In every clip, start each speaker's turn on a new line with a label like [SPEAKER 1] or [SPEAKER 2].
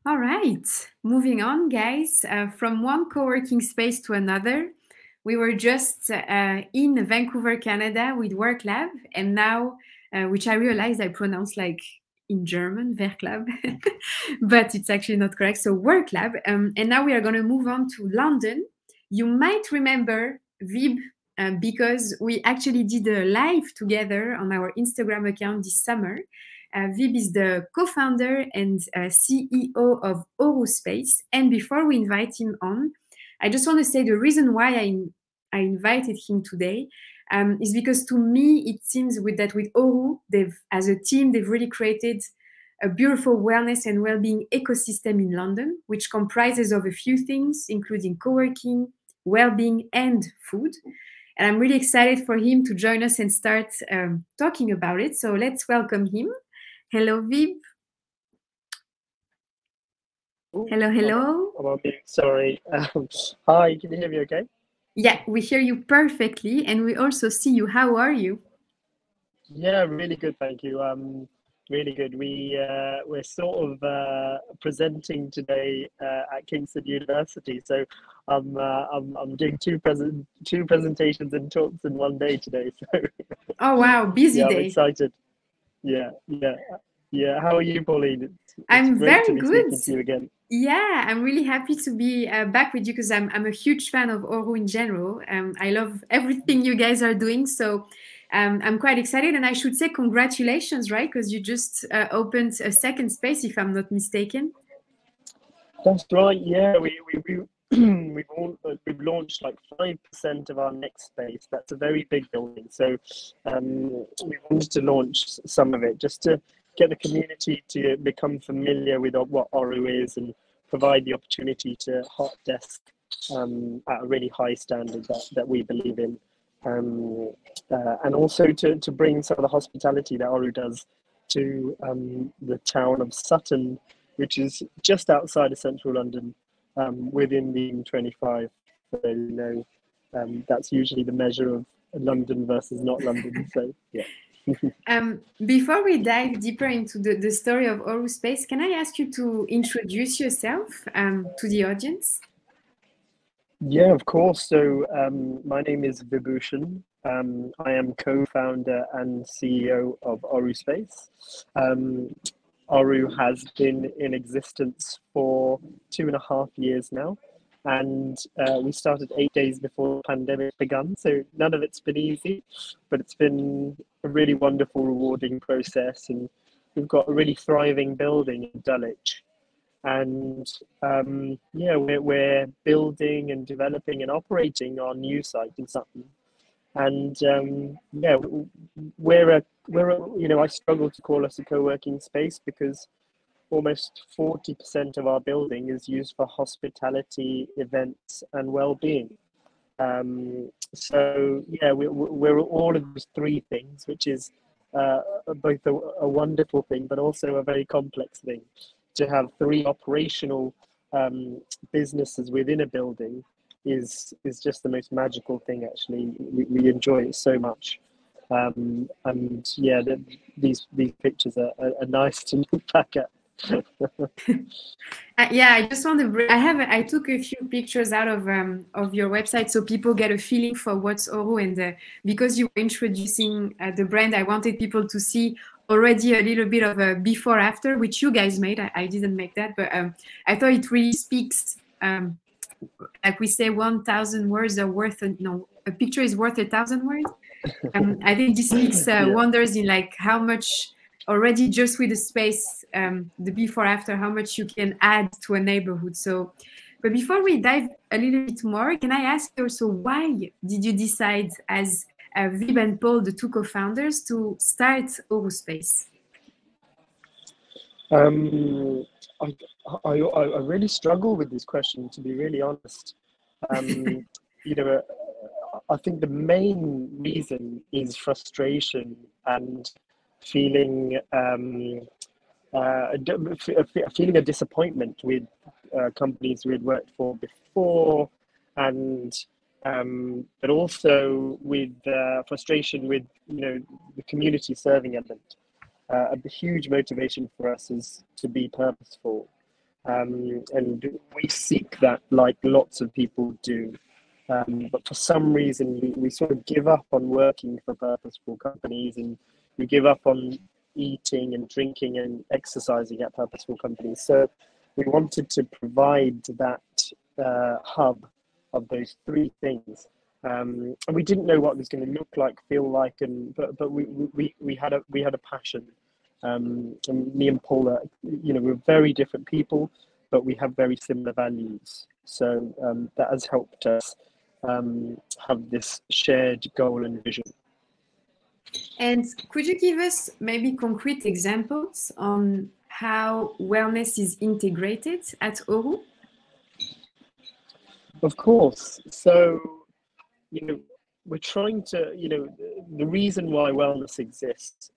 [SPEAKER 1] All right, moving on, guys. From one co-working space to another, we were just in Vancouver, Canada with WorkLab, and now, which I realized I pronounced like in German, Werklab, but it's actually not correct. So WorkLab, and now we are going to move on to London. You might remember Vib because we actually did a live together on our Instagram account this summer. Vib is the co-founder and CEO of Oru Space. And before we invite him on, I just want to say the reason why I invited him today is because to me, it seems that with Oru, as a team, they've really created a beautiful wellness and well-being ecosystem in London, which comprises of a few things, including co-working, well-being, and food. And I'm really excited for him to join us and start talking about it. So let's welcome him. Hello, Vib. Hello, hello.
[SPEAKER 2] I'm on mute, sorry. Hi, can you hear me okay?
[SPEAKER 1] Yeah, we hear you perfectly, and we also see you. How are you?
[SPEAKER 2] Yeah, really good, thank you. Really good. We're sort of presenting today at Kingston University, so I'm doing two presentations and talks in one day today. So
[SPEAKER 1] Oh wow, busy
[SPEAKER 2] yeah, I'm
[SPEAKER 1] day.
[SPEAKER 2] excited. Yeah. How are you, Pauline? It's
[SPEAKER 1] I'm
[SPEAKER 2] great to
[SPEAKER 1] very
[SPEAKER 2] be
[SPEAKER 1] good.
[SPEAKER 2] speaking to you again.
[SPEAKER 1] Yeah, I'm really happy to be back with you because I'm a huge fan of Oru in general. I love everything you guys are doing, so I'm quite excited. And I should say congratulations, right? Because you just opened a second space, if I'm not mistaken.
[SPEAKER 2] That's right. Yeah, we've launched like 5% of our next space. That's a very big building. So we wanted to launch some of it just to get the community to become familiar with what Oru is and provide the opportunity to hot desk at a really high standard that we believe in. And also to bring some of the hospitality that Oru does to the town of Sutton, which is just outside of central London, within the M25. So, that's usually the measure of London versus not London. So, yeah.
[SPEAKER 1] Before we dive deeper into the story of Oru Space, can I ask you to introduce yourself to the audience?
[SPEAKER 2] Yeah, of course. So, my name is Vibushan. I am co-founder and CEO of Oru Space. Oru has been in existence for 2.5 years now, and we started 8 days before the pandemic began. So none of it's been easy, but it's been a really wonderful, rewarding process, and we've got a really thriving building in Dulwich. And yeah, we're building and developing and operating our new site in Sutton. And yeah, I struggle to call us a co-working space because almost 40% of our building is used for hospitality, events, and well-being. So yeah, we're all of those three things, which is both a wonderful thing, but also a very complex thing. To have three operational businesses within a building is just the most magical thing. Actually, we enjoy it so much. And yeah, these pictures are nice to look back at.
[SPEAKER 1] Yeah, I just want to. I took a few pictures out of your website so people get a feeling for what's Oru, and because you were introducing the brand, I wanted people to see already a little bit of a before after, which you guys made. I didn't make that, but I thought it really speaks. Like we say, 1,000 words are worth a picture is worth 1,000 words. I think this speaks wonders in like how much already just with the space, the before after, how much you can add to a neighborhood. So, but before we dive a little bit more, can I ask you also why did you decide as Vib and Paul, the two co-founders, to start Oru Space?
[SPEAKER 2] I really struggle with this question, to be really honest. I think the main reason is frustration and feeling feeling a disappointment with companies we had worked for before, and but also with frustration with the community serving element. A huge motivation for us is to be purposeful. and we seek that like lots of people do. But for some reason, we sort of give up on working for purposeful companies, and we give up on eating and drinking and exercising at purposeful companies. So we wanted to provide that hub of those three things. And we didn't know what it was going to look like, feel like, but we had a passion. And me and Paula, we're very different people, but we have very similar values. So that has helped us have this shared goal and vision.
[SPEAKER 1] And could you give us maybe concrete examples on how wellness is integrated at Oru?
[SPEAKER 2] Of course. So, we're trying to, the reason why wellness exists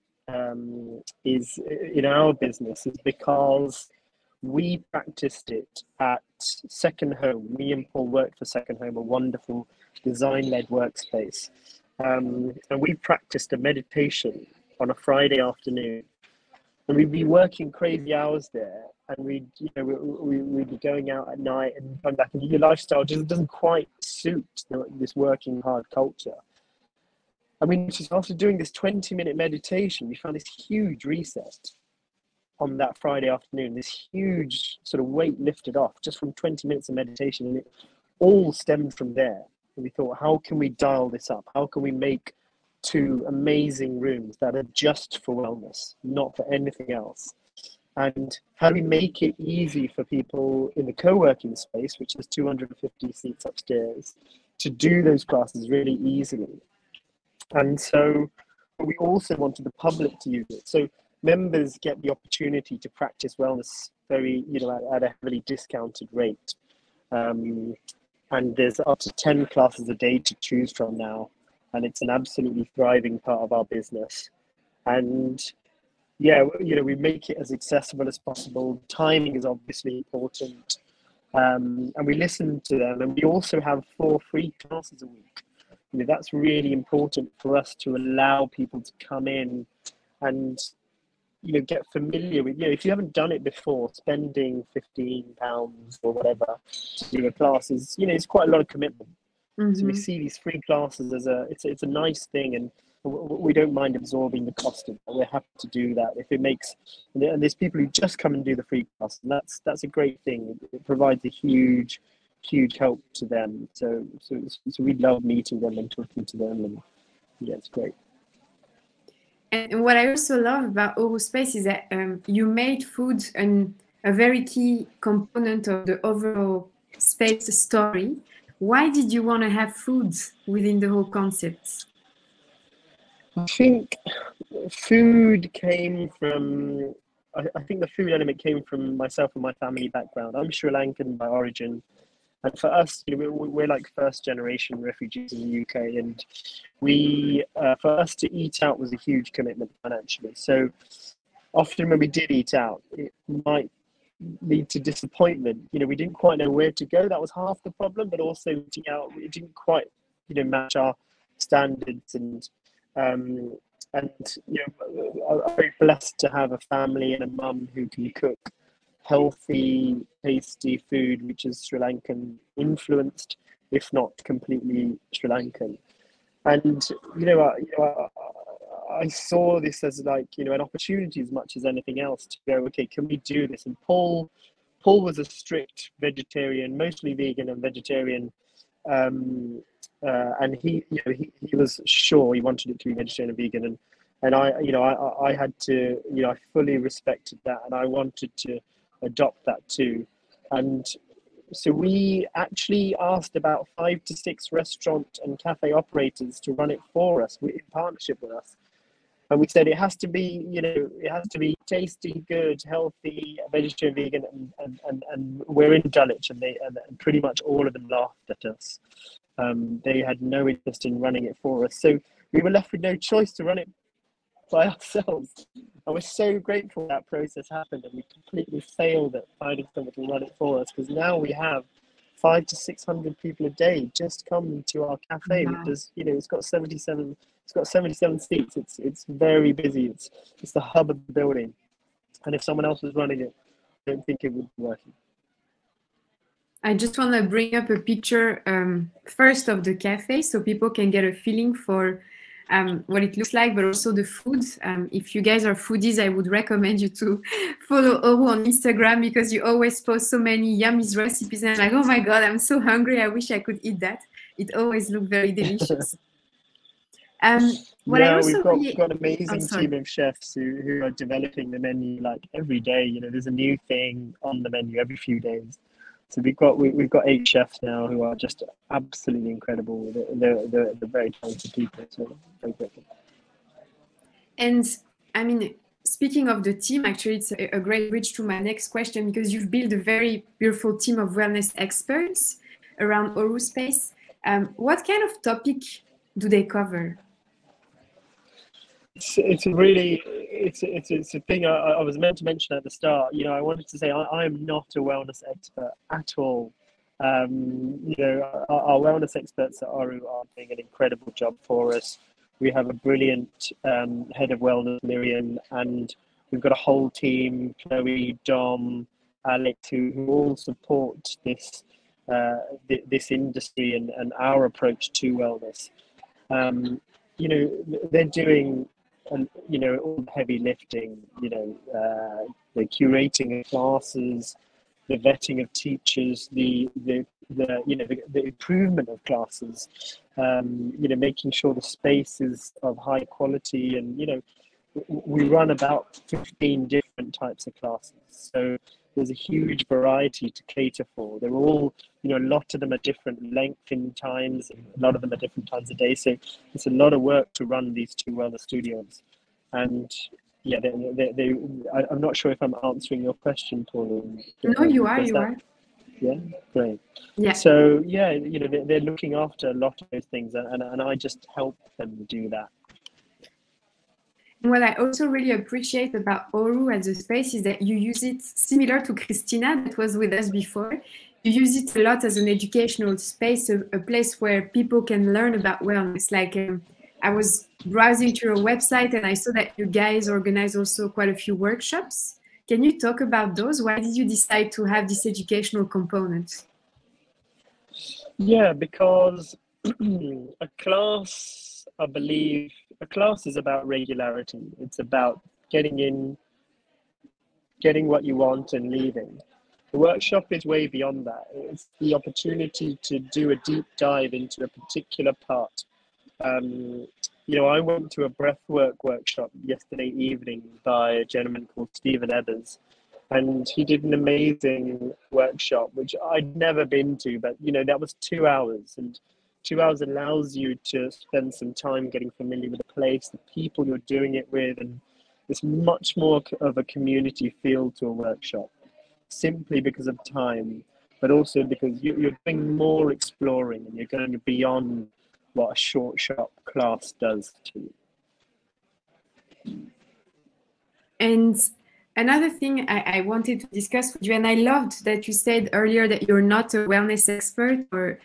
[SPEAKER 2] is in our business is because we practiced it at Second Home. Me and Paul worked for Second Home, a wonderful design-led workspace. And we practiced a meditation on a Friday afternoon. And we'd be working crazy hours there, and we'd be going out at night and come back, and your lifestyle just doesn't quite suit this working hard culture. I mean, just after doing this 20-minute meditation, we found this huge reset on that Friday afternoon, this huge sort of weight lifted off just from 20 minutes of meditation, and it all stemmed from there. And we thought, how can we dial this up? How can we make 2 amazing rooms that are just for wellness, not for anything else? And how do we make it easy for people in the co-working space, which is 250 seats upstairs, to do those classes really easily? And so we also wanted the public to use it. So members get the opportunity to practice wellness very, at a heavily discounted rate. And there's up to 10 classes a day to choose from now. And it's an absolutely thriving part of our business. And yeah, we make it as accessible as possible. Timing is obviously important. And we listen to them. And we also have 4 free classes a week. That's really important for us to allow people to come in and, get familiar with, if you haven't done it before, spending £15 or whatever to do a class is, it's quite a lot of commitment. Mm-hmm. So we see these free classes as it's a nice thing, and we don't mind absorbing the cost of it. We're happy to do that if it makes, and there's people who just come and do the free class, and that's a great thing. It provides a huge help to them. So we love meeting them and talking to them, and yeah, it's great.
[SPEAKER 1] And what I also love about Oru Space is that you made food a very key component of the overall space story. Why did you want to have food within the whole concept?
[SPEAKER 2] I think food came from, I think the food element came from myself and my family background. I'm Sri Lankan by origin. And for us, we're like first generation refugees in the UK, and for us to eat out was a huge commitment financially. So often when we did eat out, it might lead to disappointment. We didn't quite know where to go. That was half the problem, but also eating out, it didn't quite, match our standards. And I'm very blessed to have a family and a mum who can cook healthy, tasty food, which is Sri Lankan influenced, if not completely Sri Lankan. And I saw this as like an opportunity as much as anything else to go, okay, can we do this? And Paul was a strict vegetarian, mostly vegan and vegetarian, and he was sure he wanted it to be vegetarian and vegan, and I had to, I fully respected that, and I wanted to adopt that too. And so we actually asked about 5 to 6 restaurant and cafe operators to run it for us in partnership with us. And we said it has to be, tasty, good, healthy, vegetarian, vegan, and we're in Dulwich, and pretty much all of them laughed at us. They had no interest in running it for us. So we were left with no choice to run it by ourselves. And we're so grateful that process happened, and we completely failed at finding someone to run it for us, because now we have 500 to 600 people a day just come to our cafe. Wow. It's got 77 seats. It's very busy. It's the hub of the building. And if someone else was running it, don't think it would be working.
[SPEAKER 1] I just want to bring up a picture first of the cafe so people can get a feeling for what it looks like, but also the food. If you guys are foodies, I would recommend you to follow Oru on Instagram because you always post so many yummy recipes. And I'm like, oh my God, I'm so hungry. I wish I could eat that. It always looks very delicious.
[SPEAKER 2] We've got an amazing team of chefs who are developing the menu like every day. You know, there's a new thing on the menu every few days. So we've got 8 chefs now who are just absolutely incredible. They're very talented people. So very grateful.
[SPEAKER 1] And I mean, speaking of the team, actually, it's a great bridge to my next question because you've built a very beautiful team of wellness experts around Oru Space. What kind of topic do they cover?
[SPEAKER 2] It's a thing I was meant to mention at the start. You know, I wanted to say I am not a wellness expert at all. You know, our wellness experts at Oru are doing an incredible job for us. We have a brilliant head of wellness, Miriam, and we've got a whole team, Chloe, Dom, Alex, who all support this industry and our approach to wellness. You know, they're doing you know, all the heavy lifting, you know, the curating of classes, the vetting of teachers, the improvement of classes, you know, making sure the space is of high quality. And, you know, we run about 15 different types of classes. So there's a huge variety to cater for. They're all, you know, a lot of them are different length in times, and a lot of them are different times a day. So it's a lot of work to run these 2 wellness studios. And yeah, I'm not sure if I'm answering your question, Pauline.
[SPEAKER 1] No, you are.
[SPEAKER 2] Yeah, great.
[SPEAKER 1] Yeah.
[SPEAKER 2] So yeah, you know, they're looking after a lot of those things, and I just help them do that.
[SPEAKER 1] And what I also really appreciate about Oru as a space is that you use it similar to Christina that was with us before. You use it a lot as an educational space, a place where people can learn about wellness. Like I was browsing through your website and I saw that you guys organize also quite a few workshops. Can you talk about those? Why did you decide to have this educational component?
[SPEAKER 2] Yeah, because a class, I believe, a class is about regularity. It's about getting in, getting what you want and leaving. The workshop is way beyond that. It's the opportunity to do a deep dive into a particular part. You know, I went to a breathwork workshop yesterday evening by a gentleman called Stephen Ebbers, and he did an amazing workshop, which I'd never been to, but, you know, that was 2 hours, and 2 hours allows you to spend some time getting familiar with the place, the people you're doing it with, and it's much more of a community feel to a workshop, simply because of time, but also because you're doing more exploring and you're going beyond what a short, sharp class does to you.
[SPEAKER 1] And another thing I wanted to discuss with you, and I loved that you said earlier that you're not a wellness expert, or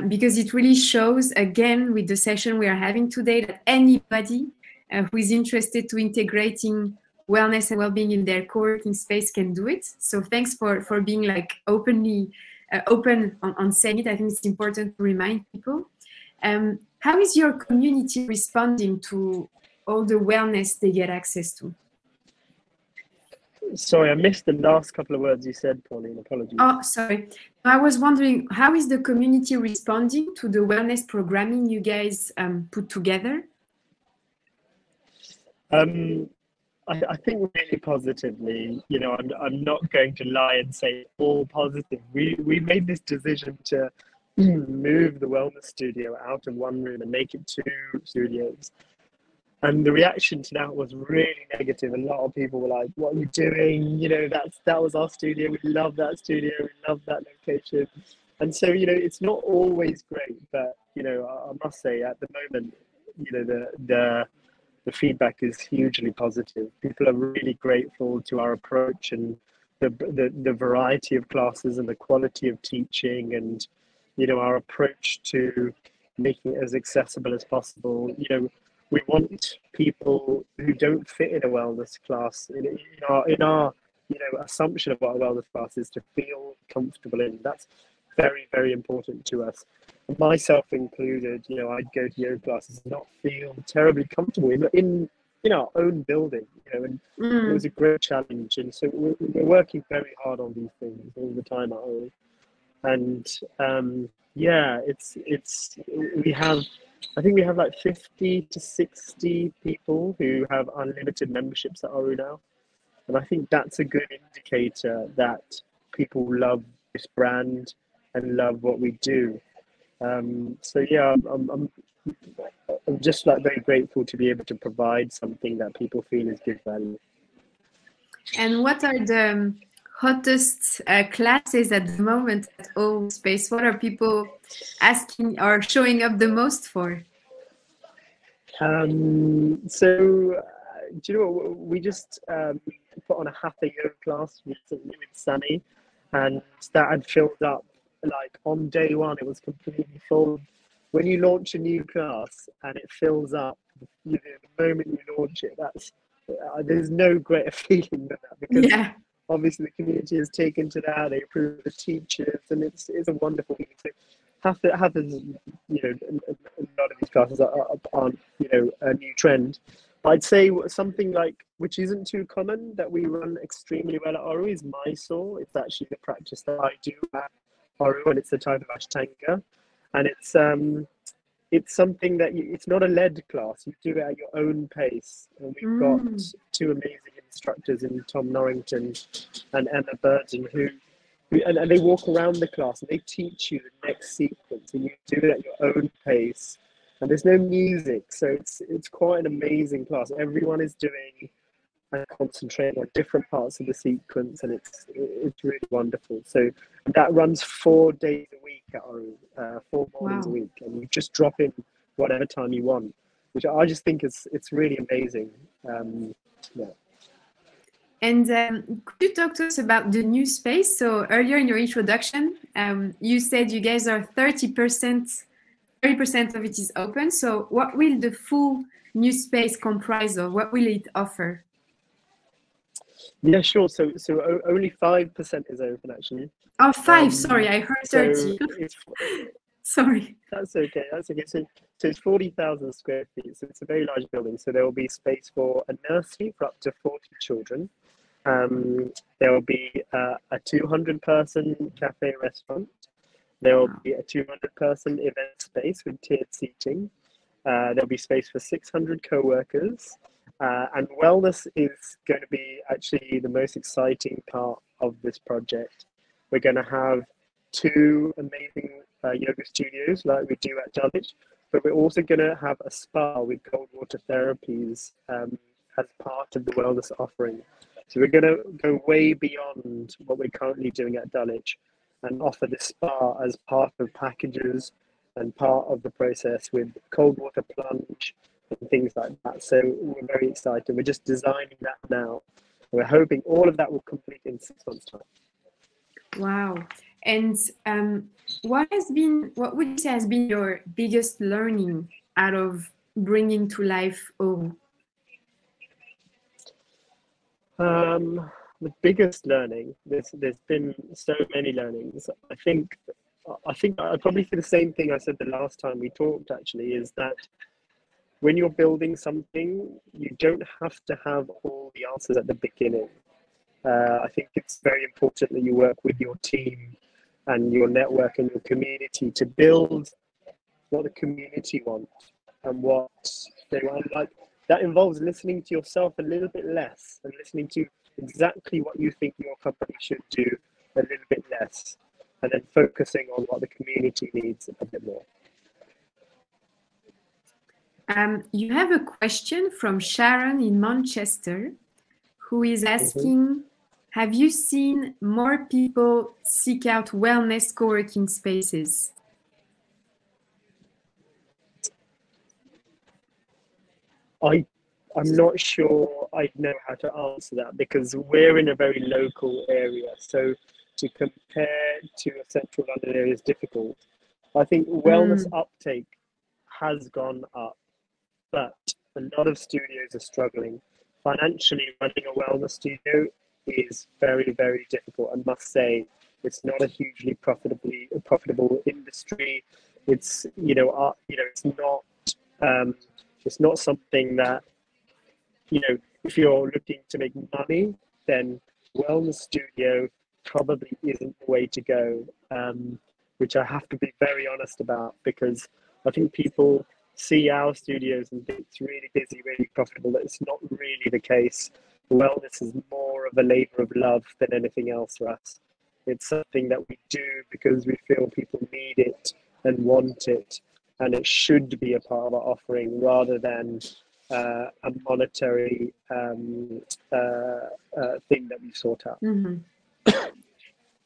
[SPEAKER 1] because it really shows, again, with the session we are having today, that anybody who is interested to integrating wellness and well-being in their co-working space can do it. So thanks for being like open on saying it. I think it's important to remind people. How is your community responding to all the wellness they get access to?
[SPEAKER 2] Sorry, I missed the last couple of words you said, Pauline. Apologies.
[SPEAKER 1] Oh, sorry. I was wondering, how is the community responding to the wellness programming you guys put together?
[SPEAKER 2] I think really positively. You know, I'm not going to lie and say all positive. We made this decision to move the wellness studio out of one room and make it 2 studios. And the reaction to that was really negative. A lot of people were like, what are you doing? You know, that was our studio. We love that studio. We love that location. And so, you know, it's not always great, but, you know, I must say at the moment, you know, the feedback is hugely positive. People are really grateful to our approach and the variety of classes and the quality of teaching, and, you know, our approach to making it as accessible as possible. You know, we want people who don't fit in a wellness class in assumption of what a wellness class is to feel comfortable in. That's very, very important to us. Myself included, I'd go to yoga classes and not feel terribly comfortable in our own building, and it was a great challenge. And so we're working very hard on these things all the time at home. And I think we have like 50 to 60 people who have unlimited memberships at Oru now. And I think that's a good indicator that people love this brand and love what we do. So yeah, I'm just like very grateful to be able to provide something that people feel is good value.
[SPEAKER 1] And what are the hottest classes at the moment at Oru Space? What are people asking or showing up the most for?
[SPEAKER 2] So do you know what? We just put on a hatha yoga class recently with Sunny, and that had filled up. Like on day one, it was completely full. When you launch a new class and it fills up, the moment you launch it, that's there's no greater feeling than that, because obviously the community has taken to that. They approve the teachers, and it's a wonderful thing. So hatha's, a lot of these classes aren't a new trend. I'd say something like, which isn't too common, that we run extremely well at Oru, is Mysore. It's actually the practice that I do at Oru, and it's a type of Ashtanga, and it's something that it's not a led class. You do it at your own pace, and we've got two amazing instructors in Tom Norrington and Emma Burton and they walk around the class and they teach you the next sequence, and you do it at your own pace. And there's no music, so it's quite an amazing class. Everyone is doing and concentrating on different parts of the sequence, and it's really wonderful. So that runs 4 days a week at Oru, 4 mornings a week, and you just drop in whatever time you want, which I just think it's really amazing.
[SPEAKER 1] And could you talk to us about the new space? So earlier in your introduction, you said you guys are 30% of it is open. So what will the full new space comprise of? What will it offer?
[SPEAKER 2] Yeah, sure. So only 5% is open, actually.
[SPEAKER 1] Oh, 5. Sorry, I heard 30. Sorry.
[SPEAKER 2] That's okay. So it's 40,000 square feet. So it's a very large building. So there will be space for a nursery for up to 40 children. There will be a 200-person cafe restaurant. There will be a 200-person event space with tiered seating. There'll be space for 600 co-workers. And wellness is going to be actually the most exciting part of this project. We're going to have 2 amazing yoga studios like we do at Dulwich, but we're also going to have a spa with cold water therapies as part of the wellness offering. So we're going to go way beyond what we're currently doing at Dulwich and offer the spa as part of packages and part of the process with cold water plunge and things like that. So we're very excited. We're just designing that now. We're hoping all of that will complete in 6 months' time.
[SPEAKER 1] Wow. And what would you say has been your biggest learning out of bringing to life Oru?
[SPEAKER 2] The biggest learning, there's been so many learnings. I think I'd probably say the same thing I said the last time we talked, actually, is that when you're building something, you don't have to have all the answers at the beginning. I think it's very important that you work with your team and your network and your community to build what the community wants and what they want. Like, that involves listening to yourself a little bit less and listening to exactly what you think your company should do a little bit less, and then focusing on what the community needs a bit more.
[SPEAKER 1] You have a question from Sharon in Manchester, who is asking, have you seen more people seek out wellness co-working spaces? I'm not sure I know how to answer that, because we're in a very local area. So to compare to a central London area is difficult. I think wellness uptake has gone up, but a lot of studios are struggling. Financially, running a wellness studio
[SPEAKER 2] is very, very difficult. I must say, it's not a hugely profitable industry. It's it's not something that, if you're looking to make money, then wellness studio probably isn't the way to go, which I have to be very honest about, because I think people see our studios and think it's really busy, really profitable. It's not really the case. Wellness is more of a labor of love than anything else for us. It's something that we do because we feel people need it and want it, and it should be a part of our offering rather than a monetary thing that we sort out.
[SPEAKER 1] Mm-hmm.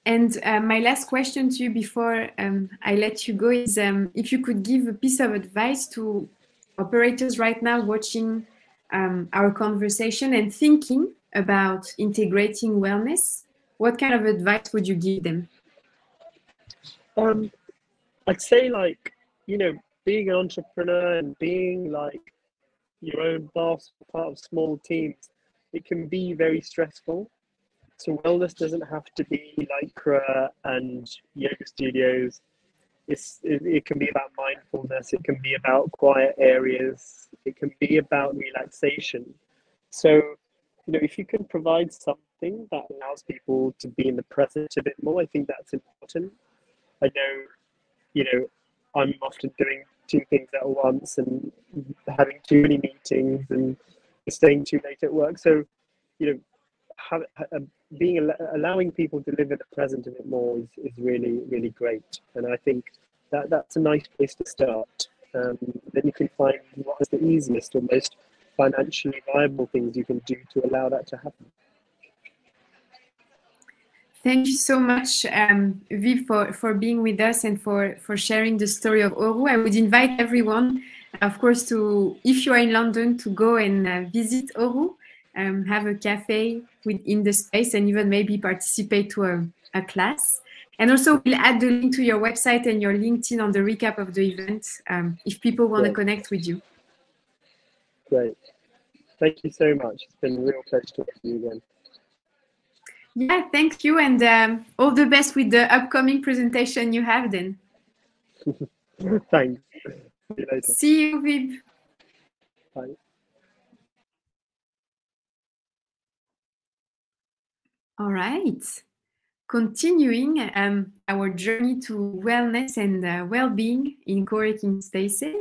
[SPEAKER 1] And my last question to you before I let you go is if you could give a piece of advice to operators right now watching our conversation and thinking about integrating wellness, what kind of advice would you give them?
[SPEAKER 2] I'd say, being an entrepreneur and being your own boss, part of small teams, it can be very stressful. So wellness doesn't have to be lycra and yoga studios. It can be about mindfulness. It can be about quiet areas. It can be about relaxation. So, if you can provide something that allows people to be in the present a bit more, I think that's important. I know, I'm often doing two things at once and having too many meetings and staying too late at work. So, allowing people to live in the present a bit more is really, really great. And I think that's a nice place to start. Then you can find what is the easiest or most financially viable things you can do to allow that to happen.
[SPEAKER 1] Thank you so much, Viv, for being with us and for sharing the story of Oru. I would invite everyone, of course, if you are in London, to go and visit Oru, have a cafe in the space, and even maybe participate to a class. And also, we'll add the link to your website and your LinkedIn on the recap of the event if people want to connect with you.
[SPEAKER 2] Great. Thank you so much. It's been a real pleasure talking to you again.
[SPEAKER 1] Yeah, thank you, and all the best with the upcoming presentation you have then.
[SPEAKER 2] Thanks. See you later.
[SPEAKER 1] See you, Viv.
[SPEAKER 2] Bye.
[SPEAKER 1] All right. Continuing our journey to wellness and well-being in co-working spaces.